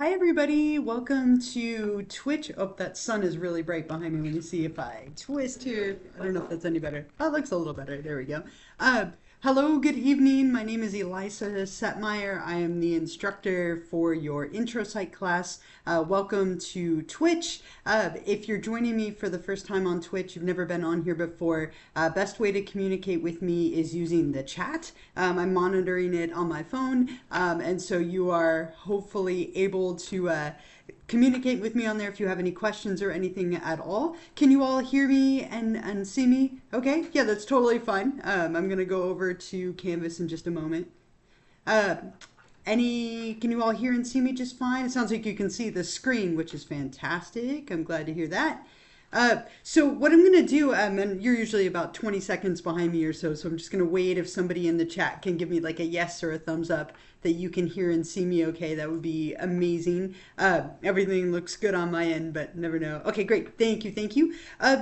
Hi everybody, welcome to Twitch. Oh, that sun is really bright behind me. Let me see if I twist here. I don't know if that's any better. Oh, it looks a little better. There we go. Hello, good evening. My name is Elisa Setmire. I am the instructor for your intro psych class. Welcome to Twitch. If you're joining me for the first time on Twitch, you've never been on here before, best way to communicate with me is using the chat. I'm monitoring it on my phone, and so you are hopefully able to communicate with me on there if you have any questions or anything at all. Can you all hear me and see me? Okay, yeah, that's totally fine. I'm going to go over to Canvas in just a moment. Uh, can you all hear and see me just fine? It sounds like you can see the screen, which is fantastic. I'm glad to hear that. So what I'm going to do, and you're usually about 20 seconds behind me or so I'm just going to wait if somebody in the chat can give me like a yes or a thumbs up that you can hear and see me okay. That would be amazing. Everything looks good on my end, but never know. Okay, great. Thank you, thank you.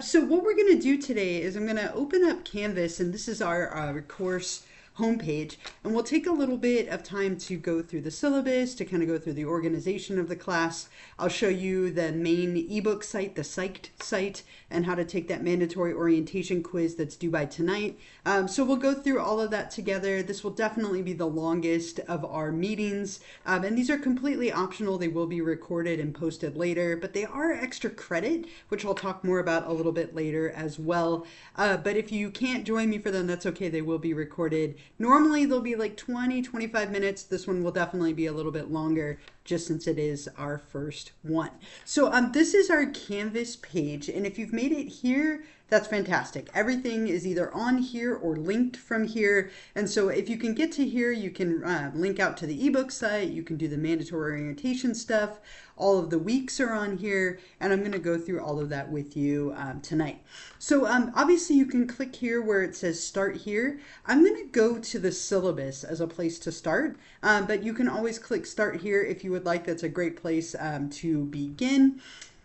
So what we're going to do today is I'm going to open up Canvas, and this is our course homepage, and we'll take a little bit of time to go through the syllabus, to kind of go through the organization of the class. I'll show you the main ebook site, the Psyched site, and how to take that mandatory orientation quiz that's due by tonight. So we'll go through all of that together. This will definitely be the longest of our meetings, and these are completely optional. They will be recorded and posted later, but they are extra credit, which I'll talk more about a little bit later as well. But if you can't join me for them, that's okay. They will be recorded. Normally they'll be like 20-25 minutes. This one will definitely be a little bit longer just since it is our first one. So this is our Canvas page, and if you've made it here, that's fantastic. Everything is either on here or linked from here, and so if you can get to here, you can link out to the ebook site, you can do the mandatory orientation stuff, all of the weeks are on here, and I'm going to go through all of that with you tonight. So obviously you can click here where it says start here. I'm going to go to the syllabus as a place to start, but you can always click start here if you would like. That's a great place to begin.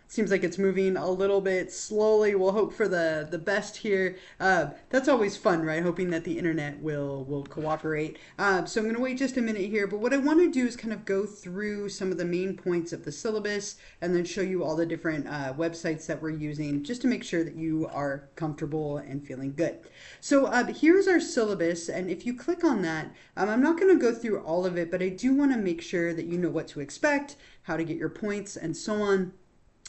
Seems like it's moving a little bit slowly. We'll hope for the best here. That's always fun, right? Hoping that the internet will cooperate. So I'm going to wait just a minute here. But what I want to do is kind of go through some of the main points of the syllabus and then show you all the different websites that we're using just to make sure that you are comfortable and feeling good. So here's our syllabus. And if you click on that, I'm not going to go through all of it, but I do want to make sure that you know what to expect, how to get your points, and so on.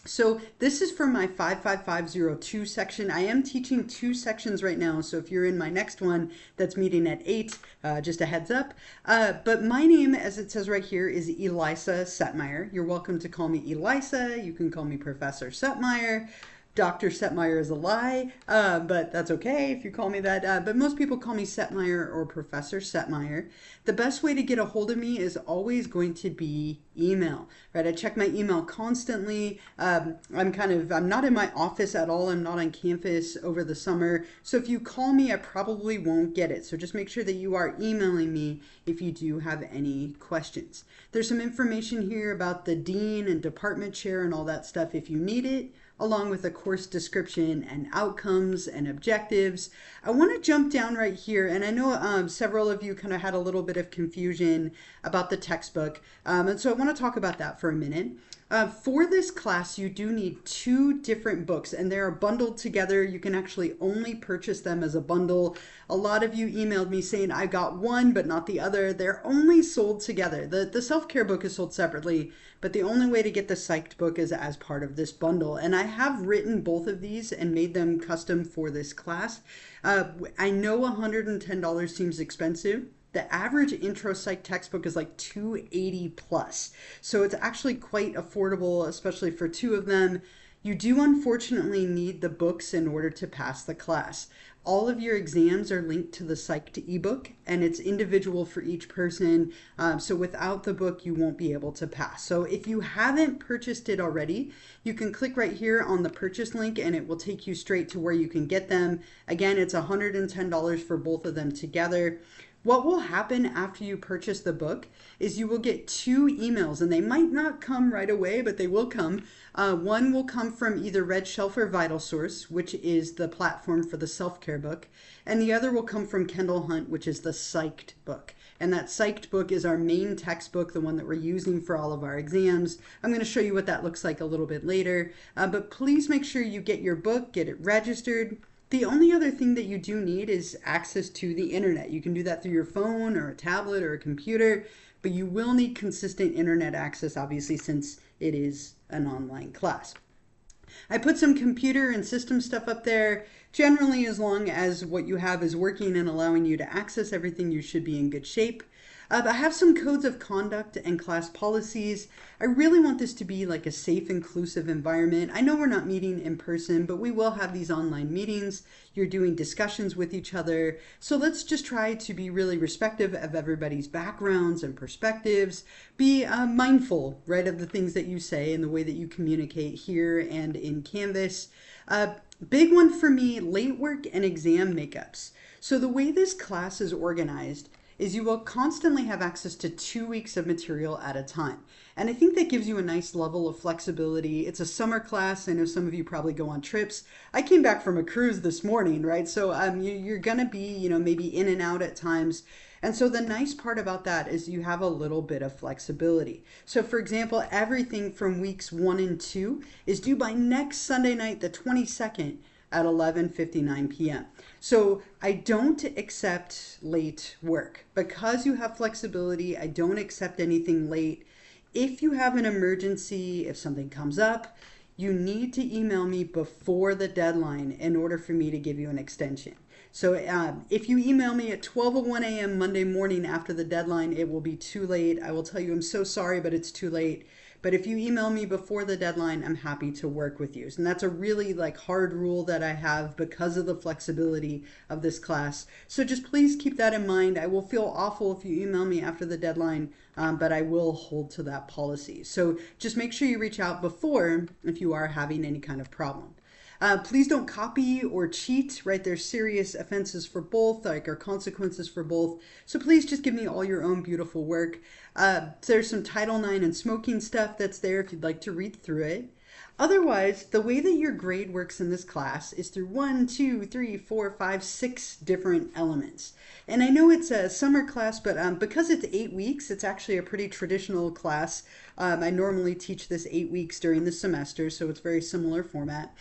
So this is for my 55502 section. I am teaching 2 sections right now, so if you're in my next one that's meeting at 8, just a heads up. But my name, as it says right here, is Elisa Setmire. You're welcome to call me Elisa. You can call me Professor Setmire. Dr. Setmire is a lie, but that's okay if you call me that. But most people call me Setmire or Professor Setmire. The best way to get a hold of me is always going to be email, right? I check my email constantly. I'm not in my office at all. I'm not on campus over the summer. So if you call me, I probably won't get it. So just make sure that you are emailing me if you do have any questions. There's some information here about the dean and department chair and all that stuff if you need it, along with a course description and outcomes and objectives. I want to jump down right here, and I know several of you kind of had a little bit of confusion about the textbook, and so I want to talk about that for a minute. For this class, you do need 2 different books, and they are bundled together. You can actually only purchase them as a bundle. A lot of you emailed me saying, I got one, but not the other. They're only sold together. The self-care book is sold separately, but the only way to get the Psyched book is as part of this bundle. And I have written both of these and made them custom for this class. I know $110 seems expensive. The average intro psych textbook is like $280 plus. So it's actually quite affordable, especially for 2 of them. You do unfortunately need the books in order to pass the class. All of your exams are linked to the Psyched ebook, and it's individual for each person. So without the book, you won't be able to pass. So if you haven't purchased it already, you can click right here on the purchase link, and it will take you straight to where you can get them. Again, it's $110 for both of them together. What will happen after you purchase the book is you will get 2 emails, and they might not come right away, but they will come. One will come from either Red Shelf or Vital Source, which is the platform for the self-care book, and the other will come from Kendall Hunt, which is the Psyched book. And that Psyched book is our main textbook, the one that we're using for all of our exams. I'm going to show you what that looks like a little bit later, but please make sure you get your book, get it registered. The only other thing that you do need is access to the internet. You can do that through your phone or a tablet or a computer, but you will need consistent internet access, obviously, since it is an online class. I put some computer and system stuff up there. Generally, as long as what you have is working and allowing you to access everything, you should be in good shape. I have some codes of conduct and class policies. I really want this to be like a safe, inclusive environment. I know we're not meeting in person, but we will have these online meetings. You're doing discussions with each other. So let's just try to be really respectful of everybody's backgrounds and perspectives. Be mindful, right, of the things that you say and the way that you communicate here and in Canvas. Big one for me, late work and exam makeups. So the way this class is organized is you will constantly have access to 2 weeks of material at a time. And I think that gives you a nice level of flexibility. It's a summer class. I know some of you probably go on trips. I came back from a cruise this morning, right? So you're gonna be, maybe in and out at times. And so the nice part about that is you have a little bit of flexibility. So for example, everything from weeks 1 and 2 is due by next Sunday night, the 22nd, at 11:59 p.m. So I don't accept late work. Because you have flexibility, I don't accept anything late. If you have an emergency, if something comes up, you need to email me before the deadline in order for me to give you an extension. So if you email me at 12:01 a.m. Monday morning after the deadline, it will be too late. I will tell you I'm so sorry, but it's too late. But if you email me before the deadline, I'm happy to work with you. And that's a really hard rule that I have because of the flexibility of this class. So just please keep that in mind. I will feel awful if you email me after the deadline, but I will hold to that policy. So just make sure you reach out before if you are having any kind of problem. Please don't copy or cheat, right? There's serious offenses for both, or consequences for both. So please just give me all your own beautiful work. There's some Title IX and smoking stuff that's there if you'd like to read through it. Otherwise, the way that your grade works in this class is through 1, 2, 3, 4, 5, 6 different elements. And I know it's a summer class, but because it's 8 weeks, it's actually a pretty traditional class. I normally teach this 8 weeks during the semester, so it's very similar format.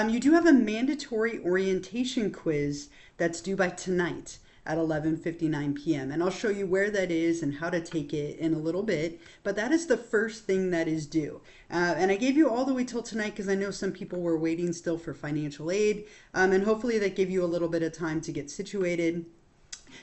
You do have a mandatory orientation quiz that's due by tonight at 11:59 p.m. And I'll show you where that is and how to take it in a little bit. But that is the first thing that is due. And I gave you all the way till tonight because I know some people were waiting still for financial aid. And hopefully that gave you a little bit of time to get situated.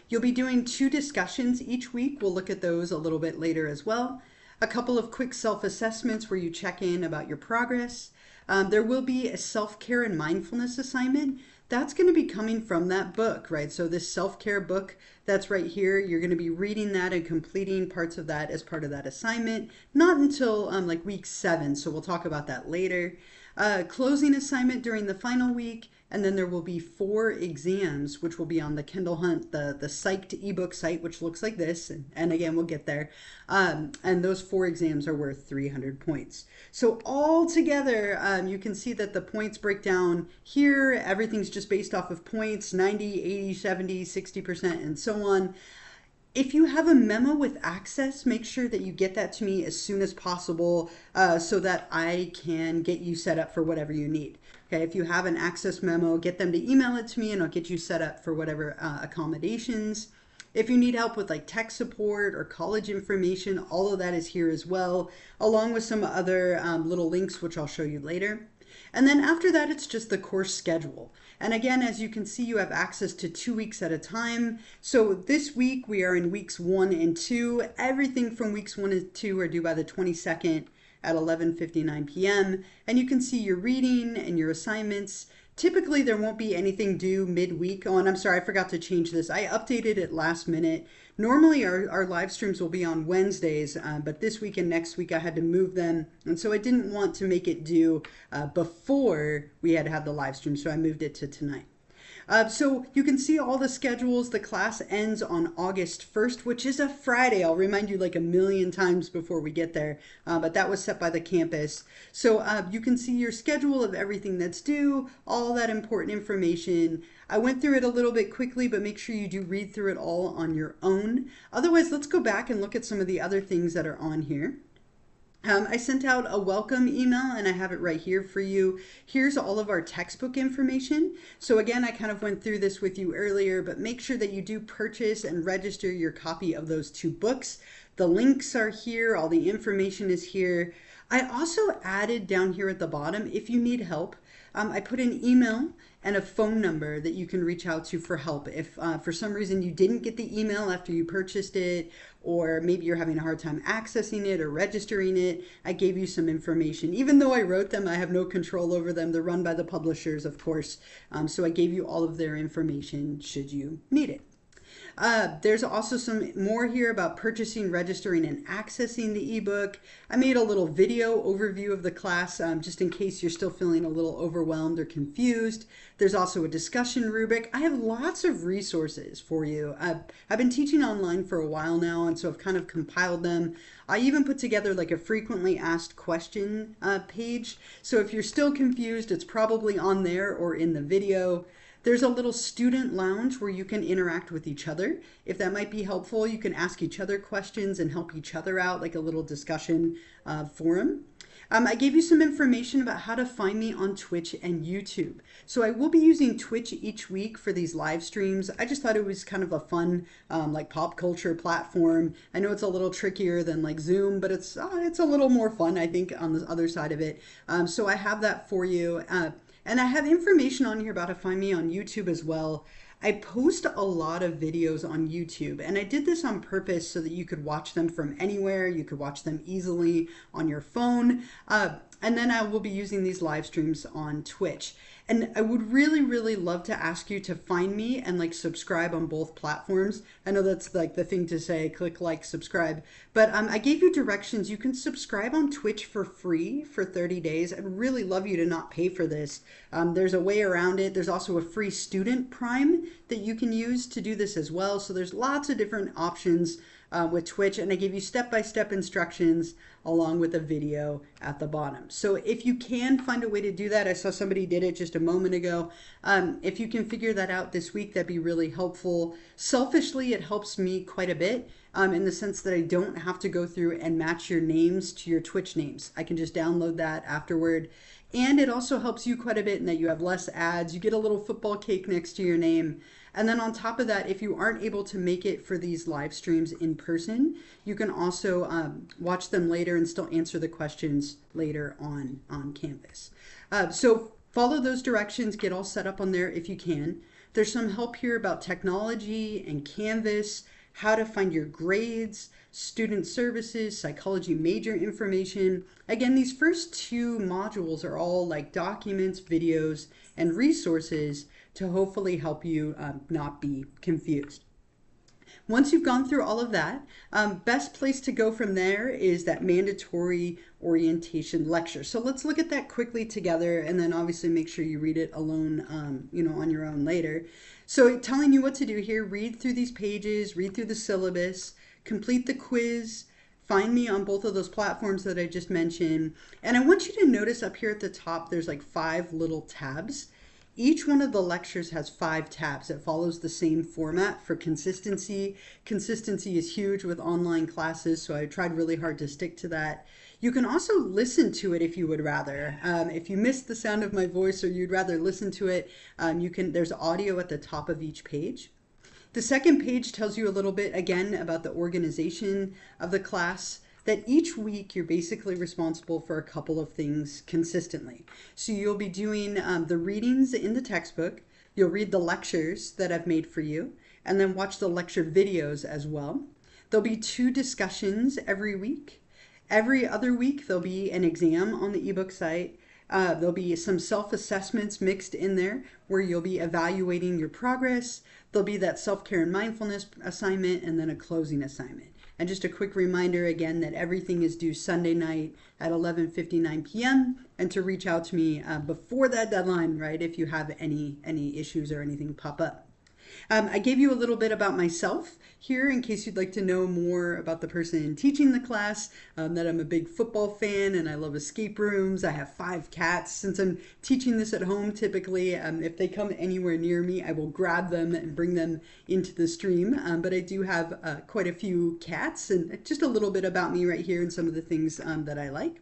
You'll be doing 2 discussions each week. We'll look at those a little bit later as well. A couple of quick self-assessments where you check in about your progress. There will be a self-care and mindfulness assignment. That's going to be coming from that book, right? So this self-care book that's right here, you're going to be reading that and completing parts of that as part of that assignment. Not until week 7, so we'll talk about that later. Closing assignment during the final week, and then there will be 4 exams, which will be on the Kendall Hunt, the Psyched ebook site, which looks like this, and again, we'll get there. And those 4 exams are worth 300 points. So all together, you can see that the points break down here. Everything's just based off of points, 90, 80, 70, 60%, and so on. If you have a memo with access, make sure that you get that to me as soon as possible so that I can get you set up for whatever you need. Okay, if you have an access memo, get them to email it to me and I'll get you set up for whatever accommodations. If you need help with tech support or college information, all of that is here as well, along with some other little links, which I'll show you later. And then after that, it's just the course schedule. And again, as you can see, you have access to 2 weeks at a time. So this week we are in weeks 1 and 2. Everything from weeks 1 and 2 are due by the 22nd at 11:59 p.m. And you can see your reading and your assignments. Typically, there won't be anything due midweek. Oh, and I'm sorry, I forgot to change this. I updated it last minute. Normally, our live streams will be on Wednesdays, but this week and next week I had to move them. And so I didn't want to make it due before we had to have the live stream, so I moved it to tonight. So you can see all the schedules. The class ends on August 1st, which is a Friday. I'll remind you like a million times before we get there, but that was set by the campus. So you can see your schedule of everything that's due, all that important information. I went through it a little bit quickly, but make sure you do read through it all on your own. Otherwise, let's go back and look at some of the other things that are on here. I sent out a welcome email and I have it right here for you. Here's all of our textbook information. So again, I kind of went through this with you earlier, but make sure that you do purchase and register your copy of those 2 books. The links are here, all the information is here. I also added down here at the bottom, if you need help, I put an email and a phone number that you can reach out to for help. If for some reason you didn't get the email after you purchased it, or maybe you're having a hard time accessing it or registering it, I gave you some information. Even though I wrote them, I have no control over them. They're run by the publishers, of course. So I gave you all of their information should you need it. There's also some more here about purchasing, registering, and accessing the ebook. I made a little video overview of the class just in case you're still feeling a little overwhelmed or confused. There's also a discussion rubric. I have lots of resources for you. I've been teaching online for a while now, and so I've kind of compiled them. I even put together like a frequently asked question page. So if you're still confused, it's probably on there or in the video. There's a little student lounge where you can interact with each other. If that might be helpful, you can ask each other questions and help each other out, like a little discussion forum. I gave you some information about how to find me on Twitch and YouTube. So I will be using Twitch each week for these live streams. I just thought it was kind of a fun, like pop culture platform. I know it's a little trickier than like Zoom, but it's a little more fun, I think, on the other side of it. So I have that for you. And I have information on here about how to find me on YouTube as well. I post a lot of videos on YouTube, and I did this on purpose so that you could watch them from anywhere. You could watch them easily on your phone. And then I will be using these live streams on Twitch. And I would really, really love to ask you to find me and like subscribe on both platforms. I know that's like the thing to say, click like, subscribe. But I gave you directions. You can subscribe on Twitch for free for 30 days. I'd really love you to not pay for this. There's a way around it. There's also a free student Prime that you can use to do this as well. So there's lots of different options with Twitch, and I give you step-by-step instructions along with a video at the bottom. So if you can find a way to do that, I saw somebody did it just a moment ago. If you can figure that out this week, that'd be really helpful. Selfishly, it helps me quite a bit in the sense that I don't have to go through and match your names to your Twitch names. I can just download that afterward. And it also helps you quite a bit in that you have less ads. You get a little football cake next to your name. And then on top of that, if you aren't able to make it for these live streams in person, you can also watch them later and still answer the questions later on Canvas. So follow those directions, get all set up on there if you can. There's some help here about technology and Canvas, how to find your grades, student services, psychology major information. Again, these first 2 modules are all like documents, videos, and resources to hopefully help you not be confused. Once you've gone through all of that, best place to go from there is that mandatory orientation lecture. So let's look at that quickly together, and then obviously make sure you read it alone, on your own later. So telling you what to do here, read through these pages, read through the syllabus, complete the quiz, find me on both of those platforms that I just mentioned. And I want you to notice up here at the top, there's like 5 little tabs. Each one of the lectures has 5 tabs. It follows the same format for consistency. Consistency is huge with online classes, so I tried really hard to stick to that. You can also listen to it if you would rather. If you missed the sound of my voice or you'd rather listen to it, there's audio at the top of each page. The second page tells you a little bit, again, about the organization of the class, that each week you're basically responsible for a couple of things consistently. So you'll be doing the readings in the textbook, you'll read the lectures that I've made for you, and then watch the lecture videos as well. There'll be 2 discussions every week. Every other week there'll be an exam on the ebook site. There'll be some self-assessments mixed in there where you'll be evaluating your progress. There'll be that self-care and mindfulness assignment and then a closing assignment. And just a quick reminder again that everything is due Sunday night at 11:59 p.m. and to reach out to me before that deadline, right, if you have any issues or anything pop up. I gave you a little bit about myself here in case you'd like to know more about the person teaching the class, that I'm a big football fan and I love escape rooms. I have 5 cats. Since I'm teaching this at home, typically, if they come anywhere near me, I will grab them and bring them into the stream. But I do have quite a few cats, and just a little bit about me right here and some of the things that I like.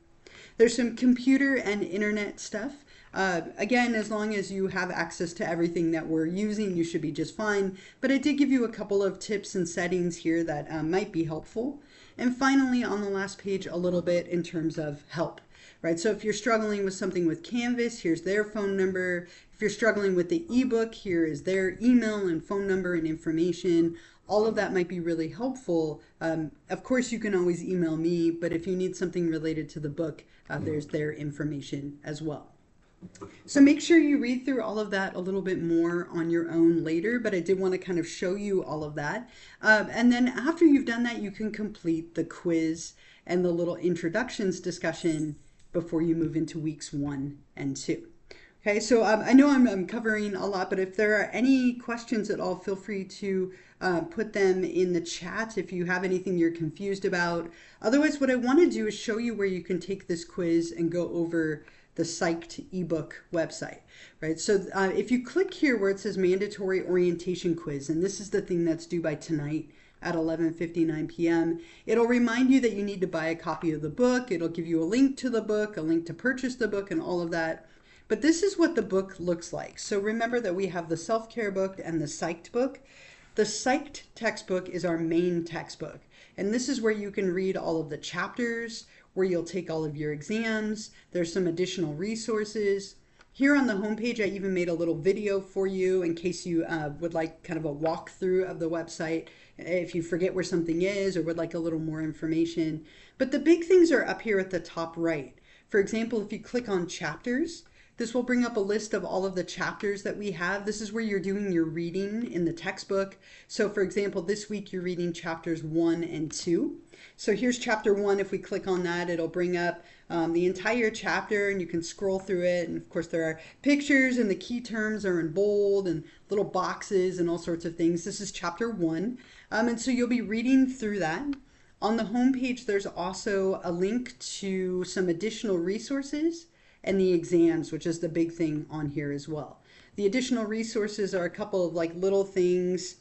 There's some computer and internet stuff. Again, as long as you have access to everything that we're using, you should be just fine. But I did give you a couple of tips and settings here that might be helpful. And finally, on the last page, a little bit in terms of help, right? So if you're struggling with something with Canvas, here's their phone number. If you're struggling with the ebook, here is their email and phone number and information. All of that might be really helpful. Of course, you can always email me, but if you need something related to the book, there's their information as well. So make sure you read through all of that a little bit more on your own later, but I did want to kind of show you all of that. And then after you've done that, you can complete the quiz and the little introductions discussion before you move into weeks 1 and 2. Okay, so I know I'm covering a lot, but if there are any questions at all, feel free to put them in the chat if you have anything you're confused about. Otherwise, what I want to do is show you where you can take this quiz and go over the Psyched ebook website, right? So if you click here where it says mandatory orientation quiz, and this is the thing that's due by tonight at 11:59 p.m., it'll remind you that you need to buy a copy of the book. It'll give you a link to the book, a link to purchase the book, and all of that. But this is what the book looks like. So remember that we have the self-care book and the Psyched book. The Psyched textbook is our main textbook. And this is where you can read all of the chapters, where you'll take all of your exams. There's some additional resources. Here on the homepage, I even made a little video for you in case you would like kind of a walkthrough of the website, if you forget where something is or would like a little more information. But the big things are up here at the top right. For example, if you click on chapters, this will bring up a list of all of the chapters that we have. This is where you're doing your reading in the textbook. So for example, this week you're reading chapters 1 and 2. So here's chapter 1. If we click on that, it'll bring up the entire chapter and you can scroll through it. And of course there are pictures and the key terms are in bold and little boxes and all sorts of things. This is chapter 1. And so you'll be reading through that. On the home page, there's also a link to some additional resources and the exams, which is the big thing on here as well. The additional resources are a couple of like little things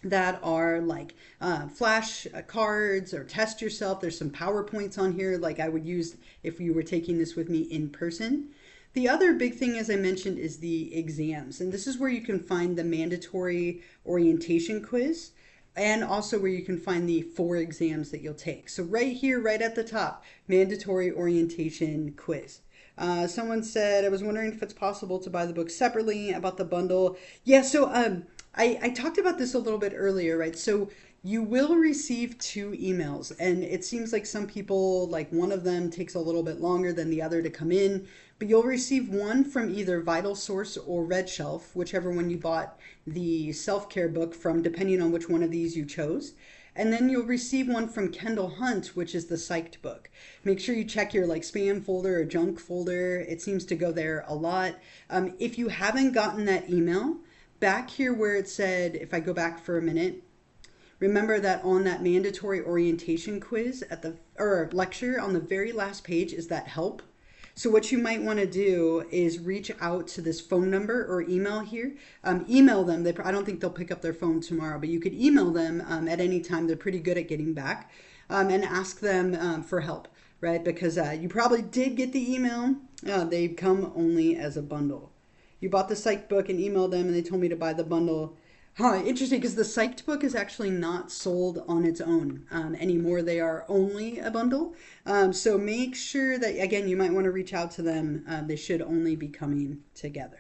that are like flash cards or test yourself. There's some PowerPoints on here like I would use if you were taking this with me in person. The other big thing, as I mentioned, is the exams. And this is where you can find the mandatory orientation quiz and also where you can find the 4 exams that you'll take. So right here, right at the top, mandatory orientation quiz. Someone said, I was wondering if it's possible to buy the book separately, about the bundle. Yeah, so I talked about this a little bit earlier, right? So you will receive 2 emails, and it seems like some people, like one of them takes a little bit longer than the other to come in, but you'll receive one from either Vital Source or Red Shelf, whichever one you bought the self-care book from, depending on which one of these you chose. And then you'll receive one from Kendall Hunt, which is the Psyched book. Make sure you check your like spam folder or junk folder. It seems to go there a lot. If you haven't gotten that email, back here where it said, if I go back for a minute, remember that on that mandatory orientation quiz at the or lecture on the very last page is that help. So what you might want to do is reach out to this phone number or email here. Email them. I don't think they'll pick up their phone tomorrow, but you could email them at any time. They're pretty good at getting back, and ask them for help, right? Because you probably did get the email. They come only as a bundle. You bought the Psyched book and emailed them and they told me to buy the bundle. Interesting, because the Psyched book is actually not sold on its own anymore. They are only a bundle. So make sure that, again, you might want to reach out to them. They should only be coming together.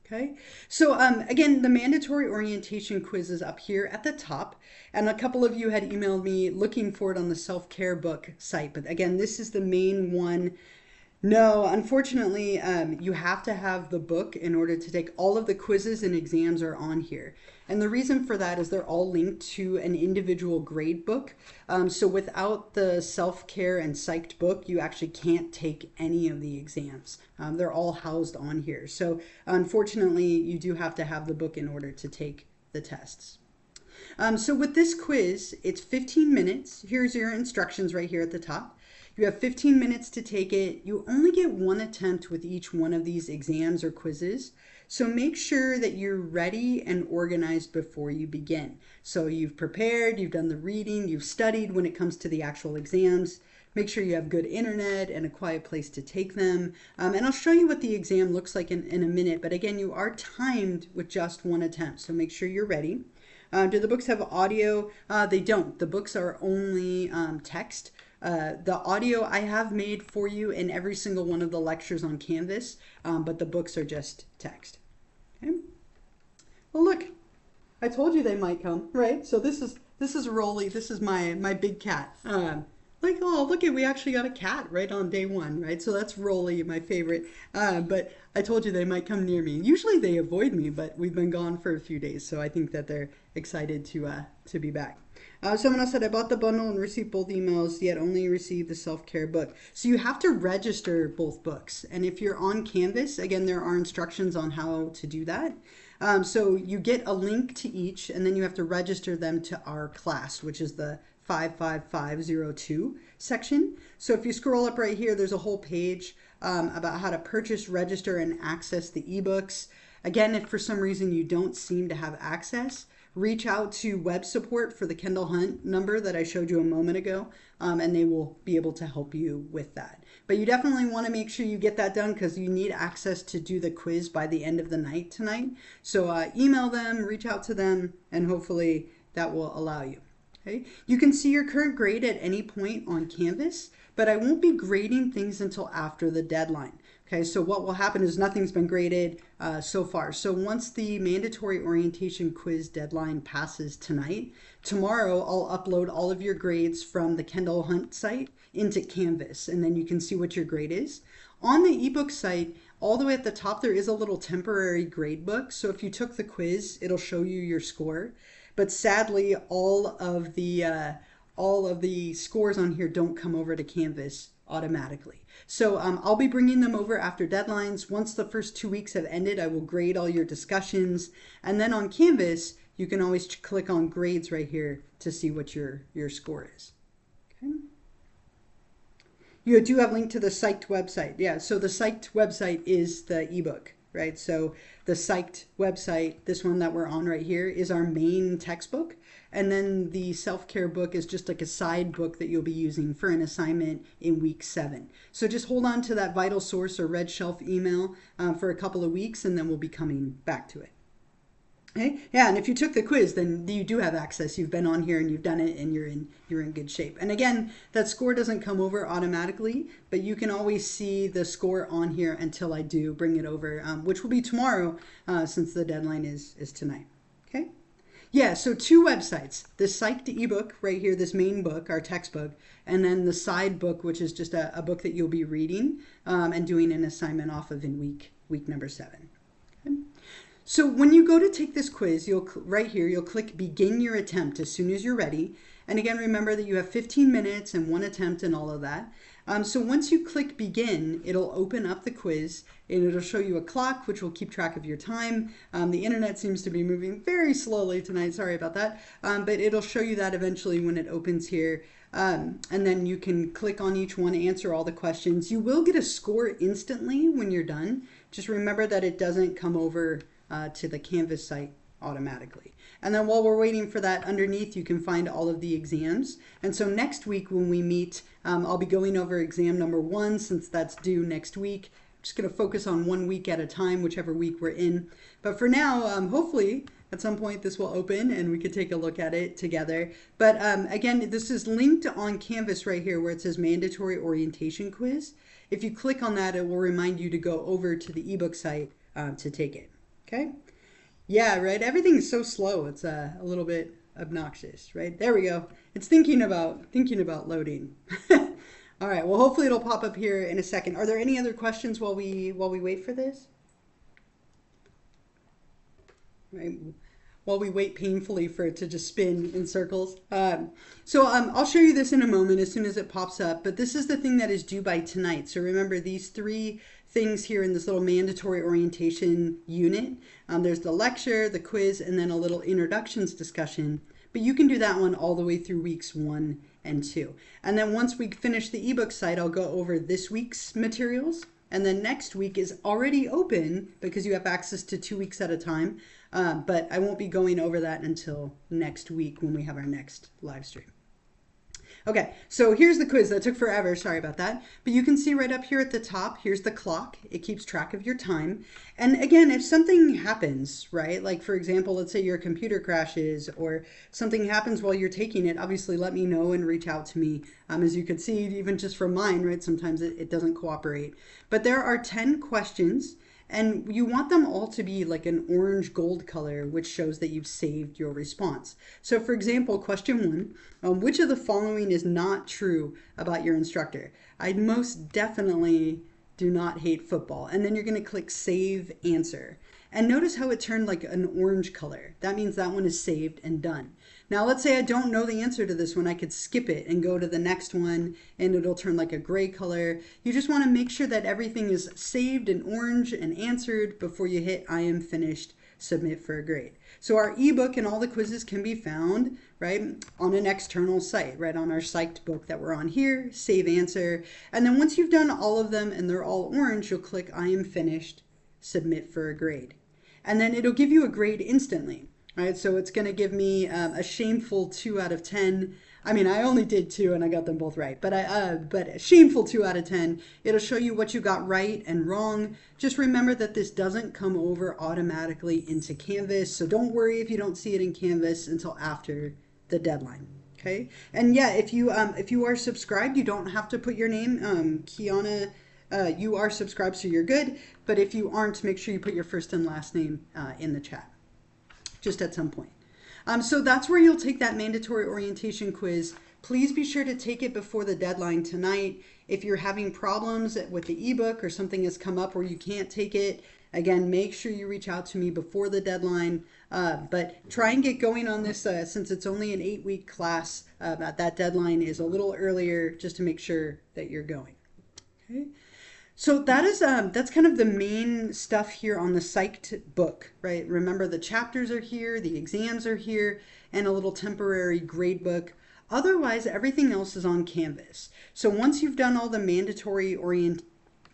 Okay, so again, the mandatory orientation quiz is up here at the top. And a couple of you had emailed me looking for it on the self-care book site. But again, this is the main one No, unfortunately, you have to have the book in order to take all of the quizzes and exams are on here. And the reason for that is they're all linked to an individual grade book. So without the self-care and psyched book, you actually can't take any of the exams. They're all housed on here. So unfortunately, you do have to have the book in order to take the tests. So with this quiz, it's 15 minutes. Here's your instructions right here at the top. You have 15 minutes to take it. You only get one attempt with each one of these exams or quizzes. So make sure that you're ready and organized before you begin. So you've prepared, you've done the reading, you've studied when it comes to the actual exams. Make sure you have good internet and a quiet place to take them. And I'll show you what the exam looks like in a minute. But again, you are timed with just one attempt. So make sure you're ready. Do the books have audio? They don't. The books are only text. The audio I have made for you in every single one of the lectures on Canvas, but the books are just text. Okay. Well, look, I told you they might come, right? So this is Rolly. This is my big cat. Like, oh, look at, we actually got a cat right on day one, right? So that's Rolly, my favorite. But I told you they might come near me. Usually they avoid me, but we've been gone for a few days, so I think that they're excited to be back. Someone else said, I bought the bundle and received both emails, yet only received the self-care book. So you have to register both books. And if you're on Canvas, again, there are instructions on how to do that. So you get a link to each, and then you have to register them to our class, which is the 55502 section. So if you scroll up right here, there's a whole page about how to purchase, register, and access the ebooks. Again, if for some reason you don't seem to have access, reach out to web support for the Kendall Hunt number that I showed you a moment ago, and they will be able to help you with that. But you definitely want to make sure you get that done because you need access to do the quiz by the end of the night tonight. So email them, reach out to them, and hopefully that will allow you. Okay. You can see your current grade at any point on Canvas, but I won't be grading things until after the deadline. Okay, so what will happen is nothing's been graded so far. So once the mandatory orientation quiz deadline passes tonight, tomorrow I'll upload all of your grades from the Kendall Hunt site into Canvas, and then you can see what your grade is. On the ebook site, all the way at the top, there is a little temporary grade book. So if you took the quiz, it'll show you your score. But sadly, all of the scores on here don't come over to Canvas automatically. So I'll be bringing them over after deadlines. Once the first 2 weeks have ended, I will grade all your discussions. And then on Canvas, you can always click on grades right here to see what your score is. Okay. You do have a link to the Psyched website. Yeah, so the Psyched website is the ebook, right? So the Psyched website, this one that we're on right here, is our main textbook. And then the self-care book is just like a side book that you'll be using for an assignment in week 7. So just hold on to that vital source or red shelf email for a couple of weeks, and then we'll be coming back to it. Okay? Yeah, and if you took the quiz, then you do have access. You've been on here and you've done it, and you're in good shape. And again, that score doesn't come over automatically, but you can always see the score on here until I do bring it over, which will be tomorrow since the deadline is tonight. Okay? Yeah, so 2 websites, the Psyched ebook right here, this main book, our textbook, and then the side book, which is just a book that you'll be reading and doing an assignment off of in week number 7. Okay? So when you go to take this quiz, right here, you'll click begin your attempt as soon as you're ready. And again, remember that you have 15 minutes and 1 attempt and all of that. So once you click begin, it'll open up the quiz and it'll show you a clock, which will keep track of your time. The internet seems to be moving very slowly tonight. Sorry about that. But it'll show you that eventually when it opens here. And then you can click on each one, answer all the questions. You will get a score instantly when you're done. Just remember that it doesn't come over to the Canvas site automatically. And then while we're waiting for that, underneath you can find all of the exams. And so next week when we meet, I'll be going over exam number 1 since that's due next week. I'm just going to focus on 1 week at a time, whichever week we're in. But for now, hopefully at some point this will open and we could take a look at it together. But again, this is linked on Canvas right here where it says mandatory orientation quiz. If you click on that, it will remind you to go over to the ebook site to take it. Okay? Yeah, right? Everything's so slow. It's a little bit obnoxious, right? There we go. It's thinking about loading. All right. Well, hopefully it'll pop up here in a second. Are there any other questions while we wait for this? Right. While we wait painfully for it to just spin in circles. I'll show you this in a moment as soon as it pops up, but this is the thing that is due by tonight. So remember these three things here in this little mandatory orientation unit. There's the lecture, the quiz, and then a little introductions discussion. But you can do that one all the way through weeks 1 and 2. And then once we finish the ebook site, I'll go over this week's materials. And then next week is already open because you have access to 2 weeks at a time. But I won't be going over that until next week when we have our next live stream. Okay, so here's the quiz. That took forever. Sorry about that. But you can see right up here at the top, here's the clock. It keeps track of your time. And again, if something happens, right, like for example, let's say your computer crashes or something happens while you're taking it, obviously let me know and reach out to me. As you can see, even just from mine, right, sometimes it doesn't cooperate. But there are 10 questions. And you want them all to be like an orange gold color, which shows that you've saved your response. So for example, question 1, which of the following is not true about your instructor? I most definitely do not hate football. And then you're going to click save answer. And notice how it turned like an orange color. That means that one is saved and done. Now let's say I don't know the answer to this one. I could skip it and go to the next one and it'll turn like a gray color. You just want to make sure that everything is saved in orange and answered before you hit I am finished, submit for a grade. So our ebook and all the quizzes can be found, right, on an external site, right, on our Psyched book that we're on here, save answer. And then once you've done all of them and they're all orange, you'll click I am finished, submit for a grade. And then it'll give you a grade instantly. Right, so it's going to give me a shameful 2 out of 10. I mean, I only did 2 and I got them both right, but a shameful 2 out of 10. It'll show you what you got right and wrong. Just remember that this doesn't come over automatically into Canvas, so don't worry if you don't see it in Canvas until after the deadline. Okay, and yeah, if you are subscribed, you don't have to put your name. Kiana, you are subscribed, so you're good. But if you aren't, make sure you put your first and last name in the chat. Just at some point. So that's where you'll take that mandatory orientation quiz. Please be sure to take it before the deadline tonight. If you're having problems with the ebook or something has come up where you can't take it, again, make sure you reach out to me before the deadline. But try and get going on this since it's only an 8-week class. That deadline is a little earlier just to make sure that you're going. Okay. So that is that's kind of the main stuff here on the Psyched book, right? Remember the chapters are here, the exams are here, and a little temporary grade book. Otherwise, everything else is on Canvas. So once you've done all the mandatory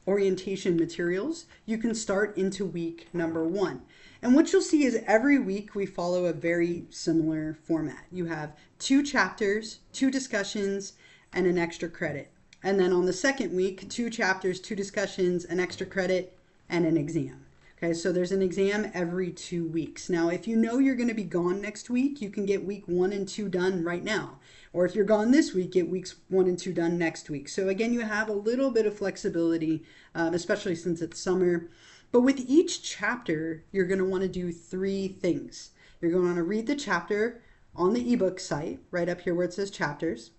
orientation materials, you can start into week number 1. And what you'll see is every week we follow a very similar format. You have 2 chapters, 2 discussions, and an extra credit. And then on the second week, 2 chapters, 2 discussions, an extra credit, and an exam. Okay, so there's an exam every 2 weeks. Now, if you know you're going to be gone next week, you can get week 1 and 2 done right now. Or if you're gone this week, get weeks 1 and 2 done next week. So again, you have a little bit of flexibility, especially since it's summer. But with each chapter, you're going to want to do 3 things. You're going to want to read the chapter on the ebook site, right up here where it says chapters.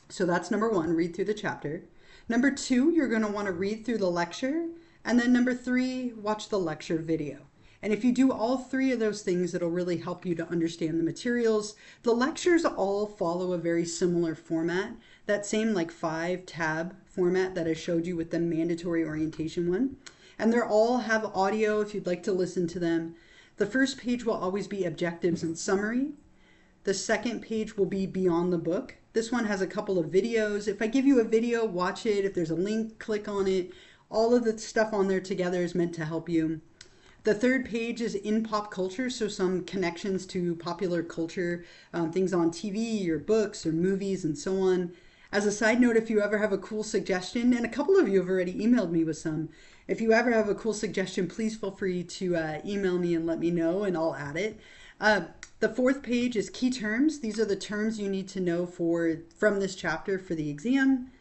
So that's number 1, read through the chapter. Number 2, you're going to want to read through the lecture. And then number 3, watch the lecture video. And if you do all 3 of those things, it'll really help you to understand the materials. The lectures all follow a very similar format, that same like 5-tab format that I showed you with the mandatory orientation one. And they all have audio if you'd like to listen to them. The first page will always be objectives and summary. The second page will be beyond the book. This one has a couple of videos. If I give you a video, watch it. If there's a link, click on it. All of the stuff on there together is meant to help you. The third page is in pop culture, so some connections to popular culture, things on TV or books or movies and so on. As a side note, if you ever have a cool suggestion, and a couple of you have already emailed me with some, if you ever have a cool suggestion, please feel free to email me and let me know and I'll add it. The fourth page is key terms. These are the terms you need to know from this chapter for the exam.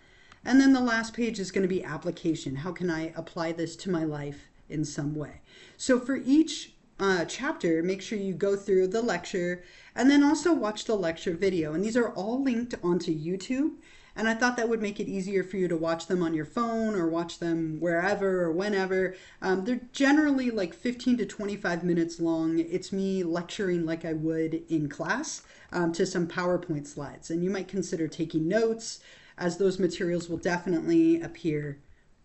And then the last page is going to be application. How can I apply this to my life in some way? So for each chapter, make sure you go through the lecture and then also watch the lecture video. And these are all linked onto YouTube. And I thought that would make it easier for you to watch them on your phone or watch them wherever or whenever. They're generally like 15 to 25 minutes long. It's me lecturing like I would in class to some PowerPoint slides. And you might consider taking notes, as those materials will definitely appear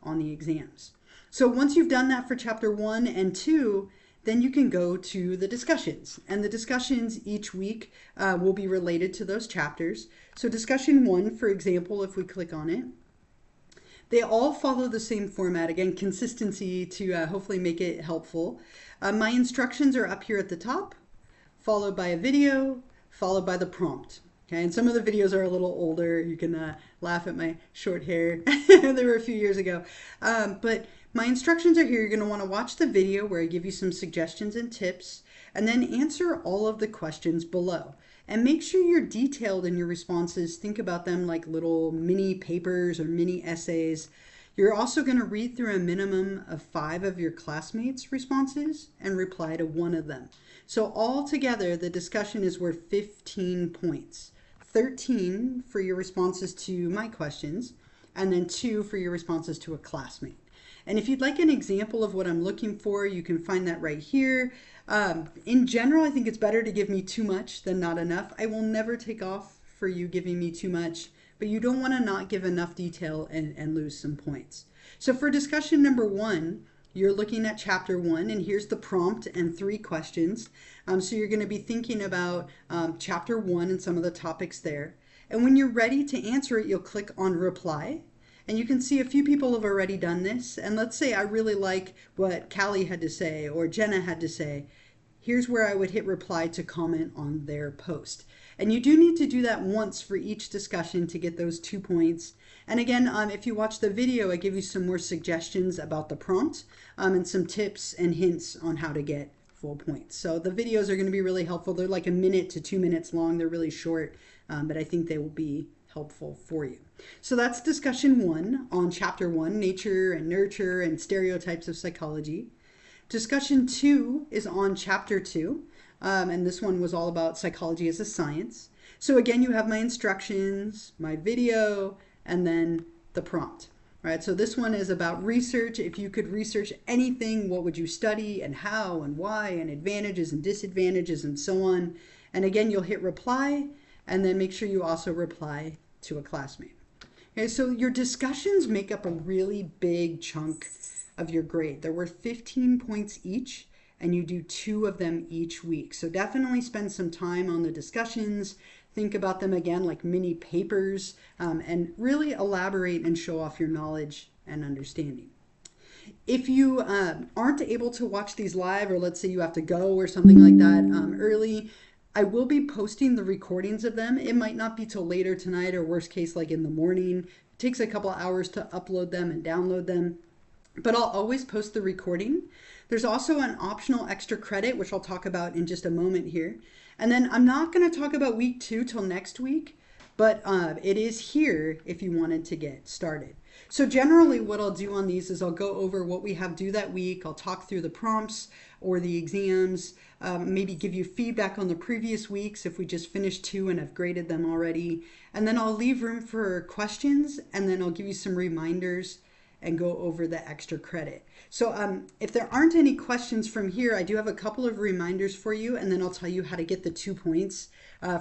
on the exams. So once you've done that for chapter 1 and 2, then you can go to the discussions. And the discussions each week will be related to those chapters. So discussion 1, for example, if we click on it, they all follow the same format. Again, consistency to hopefully make it helpful. My instructions are up here at the top, followed by a video, followed by the prompt. Okay, and some of the videos are a little older. You can laugh at my short hair. They were a few years ago. But my instructions are here. You're going to want to watch the video where I give you some suggestions and tips, and then answer all of the questions below. And make sure you're detailed in your responses. Think about them like little mini papers or mini essays. You're also going to read through a minimum of 5 of your classmates' responses and reply to 1 of them. So altogether, the discussion is worth 15 points. 13 for your responses to my questions, and then 2 for your responses to a classmate. And if you'd like an example of what I'm looking for, you can find that right here. In general, I think it's better to give me too much than not enough. I will never take off for you giving me too much, but you don't want to not give enough detail and lose some points. So for discussion number 1, you're looking at chapter 1, and here's the prompt and 3 questions. So you're going to be thinking about chapter 1 and some of the topics there. And when you're ready to answer it, you'll click on reply. And you can see a few people have already done this. And let's say I really like what Callie had to say or Jenna had to say. Here's where I would hit reply to comment on their post. And you do need to do that once for each discussion to get those 2 points. And again, if you watch the video, I give you some more suggestions about the prompt and some tips and hints on how to get full points. So the videos are going to be really helpful. They're like 1 minute to 2 minutes long. They're really short, but I think they will be helpful for you. So that's discussion 1 on chapter 1, nature and nurture and stereotypes of psychology. Discussion 2 is on chapter 2, and this one was all about psychology as a science. So again, you have my instructions, my video, and then the prompt. All right, so this one is about research. If you could research anything, what would you study and how and why and advantages and disadvantages and so on. And again, you'll hit reply and then make sure you also reply to a classmate. Okay, so your discussions make up a really big chunk of your grade. They're worth 15 points each, and you do 2 of them each week. So definitely spend some time on the discussions. Think about them again like mini papers, and really elaborate and show off your knowledge and understanding. If you aren't able to watch these live, or let's say you have to go or something like that early, I will be posting the recordings of them. It might not be till later tonight, or worst case like in the morning. It takes a couple hours to upload them and download them, but I'll always post the recording. There's also an optional extra credit, which I'll talk about in just a moment here. And then I'm not going to talk about week 2 till next week, but it is here if you wanted to get started. So generally what I'll do on these is I'll go over what we have due that week. I'll talk through the prompts or the exams, maybe give you feedback on the previous weeks if we just finished 2 and have graded them already. And then I'll leave room for questions, and then I'll give you some reminders and go over the extra credit. So if there aren't any questions from here, I do have a couple of reminders for you, and then I'll tell you how to get the 2 points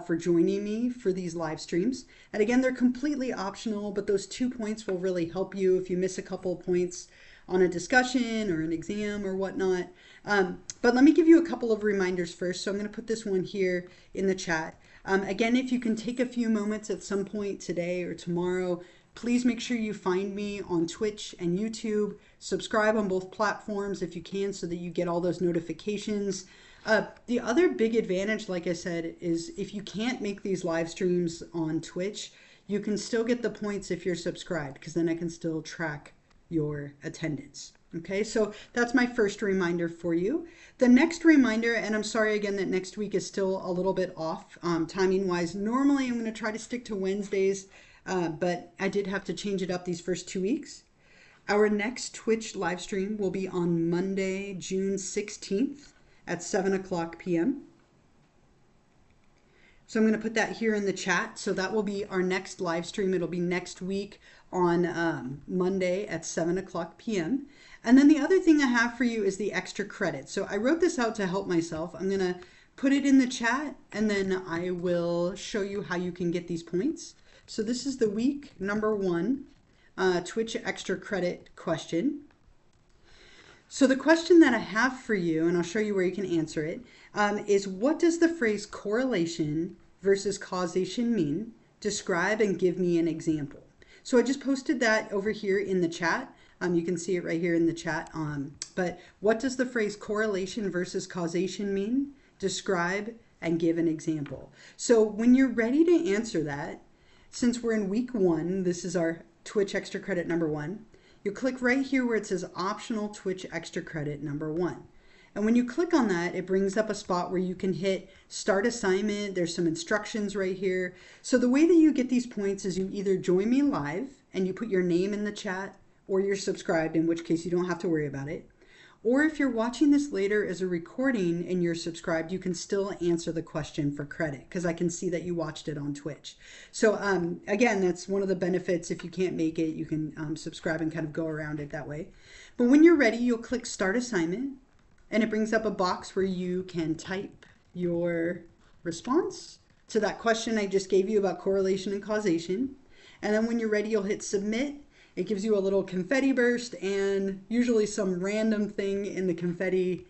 for joining me for these live streams. And again, they're completely optional, but those 2 points will really help you if you miss a couple of points on a discussion or an exam or whatnot. But let me give you a couple of reminders first. So I'm going to put this one here in the chat. Again, if you can take a few moments at some point today or tomorrow, please make sure you find me on Twitch and YouTube. Subscribe on both platforms if you can so that you get all those notifications. The other big advantage, like I said, is if you can't make these live streams on Twitch, you can still get the points if you're subscribed, because then I can still track your attendance. Okay, so that's my first reminder for you. The next reminder, and I'm sorry again that next week is still a little bit off timing wise. Normally I'm going to try to stick to Wednesdays, but I did have to change it up these first 2 weeks. Our next Twitch live stream will be on Monday, June 16th at 7 o'clock p.m. So I'm going to put that here in the chat. So that will be our next live stream. It'll be next week on Monday at 7 o'clock p.m. And then the other thing I have for you is the extra credit. So I wrote this out to help myself. I'm going to put it in the chat and then I will show you how you can get these points. So this is the week number 1 Twitch extra credit question. So the question that I have for you, and I'll show you where you can answer it, is what does the phrase correlation versus causation mean? Describe and give me an example. So I just posted that over here in the chat. You can see it right here in the chat. But what does the phrase correlation versus causation mean? Describe and give an example. So when you're ready to answer that, since we're in week 1, this is our Twitch extra credit number 1. You click right here where it says optional Twitch extra credit number 1. And when you click on that, it brings up a spot where you can hit start assignment. There's some instructions right here. So the way that you get these points is you either join me live and you put your name in the chat, or you're subscribed, in which case you don't have to worry about it. Or if you're watching this later as a recording and you're subscribed, you can still answer the question for credit because I can see that you watched it on Twitch. So again, that's one of the benefits. If you can't make it, you can subscribe and kind of go around it that way. But when you're ready, you'll click Start Assignment and it brings up a box where you can type your response to that question I just gave you about correlation and causation. And then when you're ready, you'll hit Submit. It gives you a little confetti burst and usually some random thing in the confetti.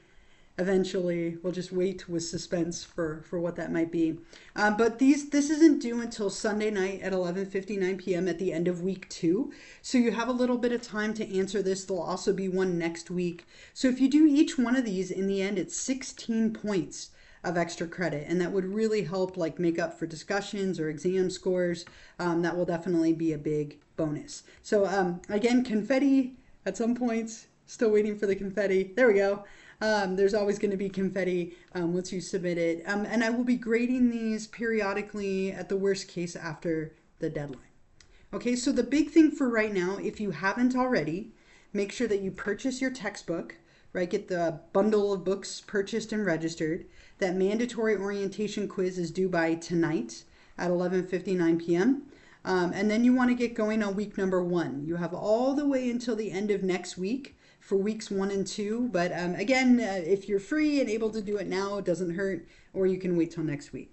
Eventually, we'll just wait with suspense for what that might be. But this isn't due until Sunday night at 11:59 p.m. at the end of week 2. So you have a little bit of time to answer this. There'll also be one next week. So if you do each one of these, in the end, it's 16 points of extra credit, and that would really help like make up for discussions or exam scores. That will definitely be a big bonus. So again, confetti at some points, still waiting for the confetti. There we go. There's always going to be confetti once you submit it. And I will be grading these periodically at the worst case after the deadline. Okay, so the big thing for right now, if you haven't already, make sure that you purchase your textbook, right? Get the bundle of books purchased and registered. That mandatory orientation quiz is due by tonight at 11:59 p.m. And then you want to get going on week number 1. You have all the way until the end of next week for weeks 1 and 2. But again, if you're free and able to do it now, it doesn't hurt, or you can wait till next week.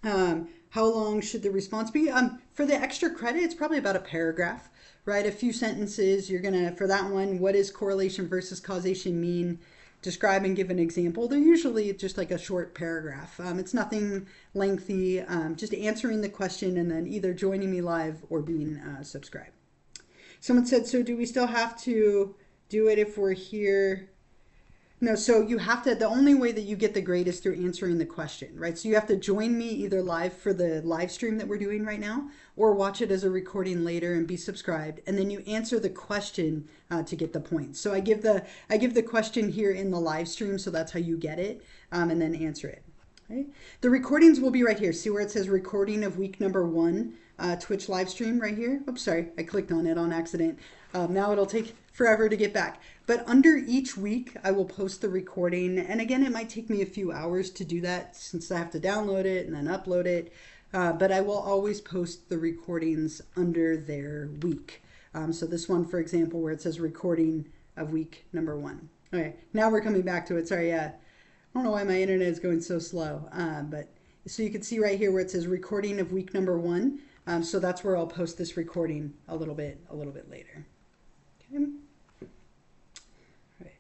How long should the response be? For the extra credit, it's probably about a paragraph, right? A few sentences. You're going to, for that one, what does correlation versus causation mean? Describe and give an example. They're usually just like a short paragraph. It's nothing lengthy, just answering the question and then either joining me live or being subscribed. Someone said, so do we still have to do it if we're here? No, so you have to, the only way that you get the grade is through answering the question, right? So you have to join me either live for the live stream that we're doing right now, or watch it as a recording later and be subscribed. And then you answer the question to get the points. So I give the question here in the live stream, so that's how you get it, and then answer it. Okay? The recordings will be right here. See where it says recording of week number 1, Twitch live stream right here. Oops, sorry, I clicked on it on accident. Now it'll take forever to get back. But under each week, I will post the recording. And again, it might take me a few hours to do that since I have to download it and then upload it. But I will always post the recordings under their week. So this one, for example, where it says recording of week number 1. Okay, now we're coming back to it. Sorry, I don't know why my internet is going so slow. But so you can see right here where it says recording of week number 1. So that's where I'll post this recording a little bit later. Okay. Right.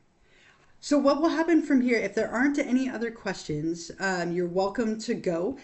So what will happen from here, if there aren't any other questions, you're welcome to go.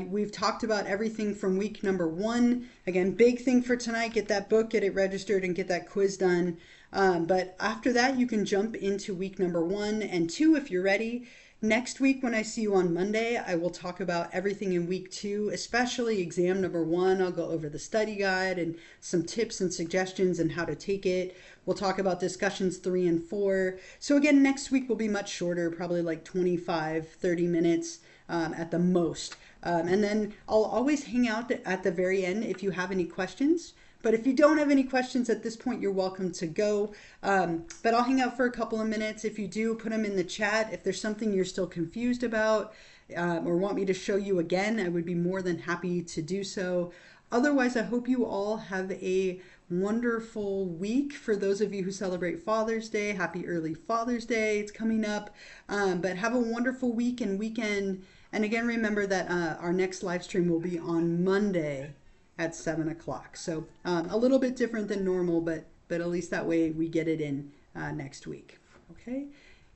We've talked about everything from week number 1. Again, big thing for tonight, get that book, get it registered, and get that quiz done. But after that, you can jump into week number 1 and 2 if you're ready. Next week, when I see you on Monday, I will talk about everything in week 2, especially exam number 1. I'll go over the study guide and some tips and suggestions and how to take it. We'll talk about discussions 3 and 4. So again, next week will be much shorter, probably like 25, 30 minutes at the most. And then I'll always hang out at the very end if you have any questions. But if you don't have any questions at this point, you're welcome to go. But I'll hang out for a couple of minutes. If you do, put them in the chat. If there's something you're still confused about, or want me to show you again, I would be more than happy to do so. Otherwise, I hope you all have a wonderful week. For those of you who celebrate Father's Day, happy early Father's Day. It's coming up. But have a wonderful week and weekend. And again, remember that our next live stream will be on Monday at 7 o'clock. So a little bit different than normal, but at least that way we get it in next week. Okay?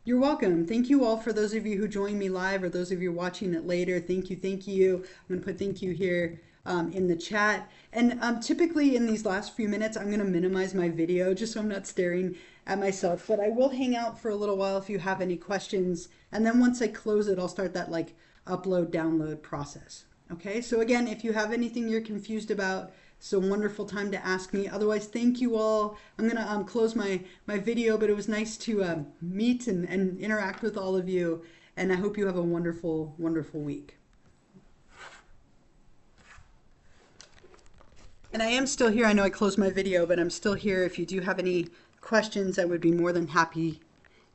You're welcome. Thank you all for those of you who joined me live or those of you watching it later. Thank you. Thank you. I'm going to put thank you here in the chat. And typically in these last few minutes, I'm going to minimize my video just so I'm not staring at myself. But I will hang out for a little while if you have any questions. And then once I close it, I'll start that like upload, download process. Okay, so again, if you have anything you're confused about, it's a wonderful time to ask me. Otherwise, thank you all. I'm going to close my video, but it was nice to meet and interact with all of you. And I hope you have a wonderful, wonderful week. And I am still here. I know I closed my video, but I'm still here. If you do have any questions, I would be more than happy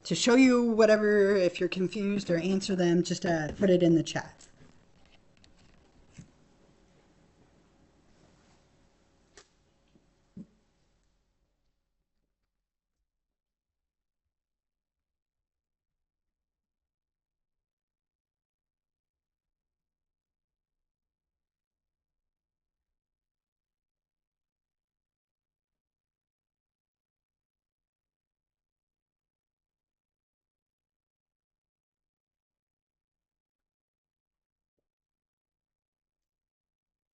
to show you whatever. If you're confused or answer them, just put it in the chat.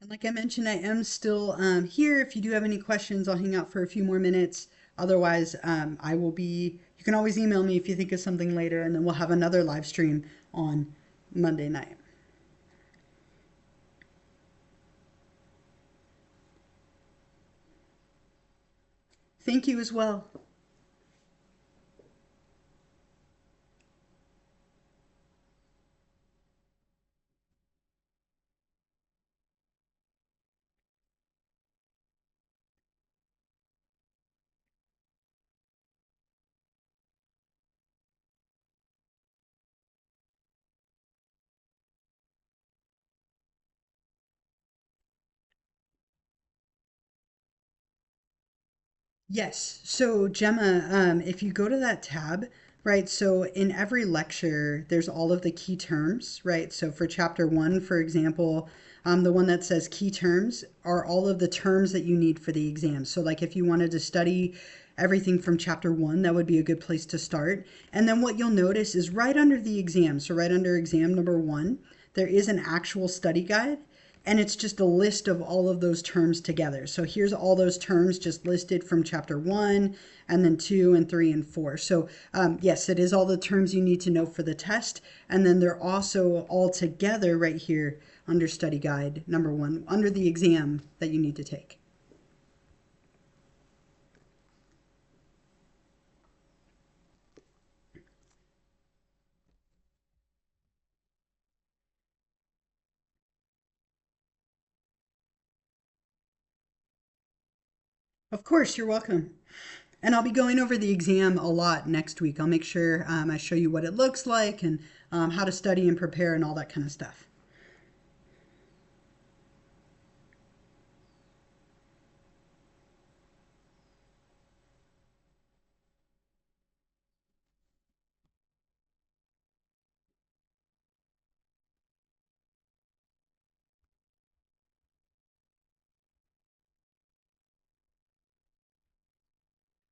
And like I mentioned, I am still here. If you do have any questions, I'll hang out for a few more minutes. Otherwise, I will be, you can always email me if you think of something later, and then we'll have another live stream on Monday night. Thank you as well. Yes. So Gemma, if you go to that tab, right? So in every lecture, there's all of the key terms, right? So for chapter one, for example, the one that says key terms are all of the terms that you need for the exam. So like if you wanted to study everything from chapter one, that would be a good place to start. And then what you'll notice is right under the exam, so right under exam number one, there is an actual study guide. And it's just a list of all of those terms together. So here's all those terms just listed from chapter one, and then two and three and four. So yes, it is all the terms you need to know for the test. And then they're also all together right here under study guide number one, under the exam that you need to take. Of course, you're welcome. And I'll be going over the exam a lot next week. I'll make sure I show you what it looks like and how to study and prepare and all that kind of stuff.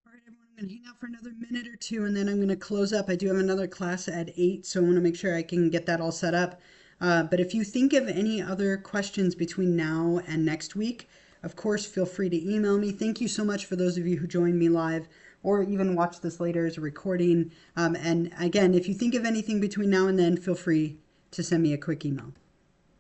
All right, everyone, I'm going to hang out for another minute or two and then I'm going to close up. I do have another class at 8, so I want to make sure I can get that all set up. But if you think of any other questions between now and next week, of course, feel free to email me. Thank you so much for those of you who joined me live or even watch this later as a recording. And again, if you think of anything between now and then, feel free to send me a quick email.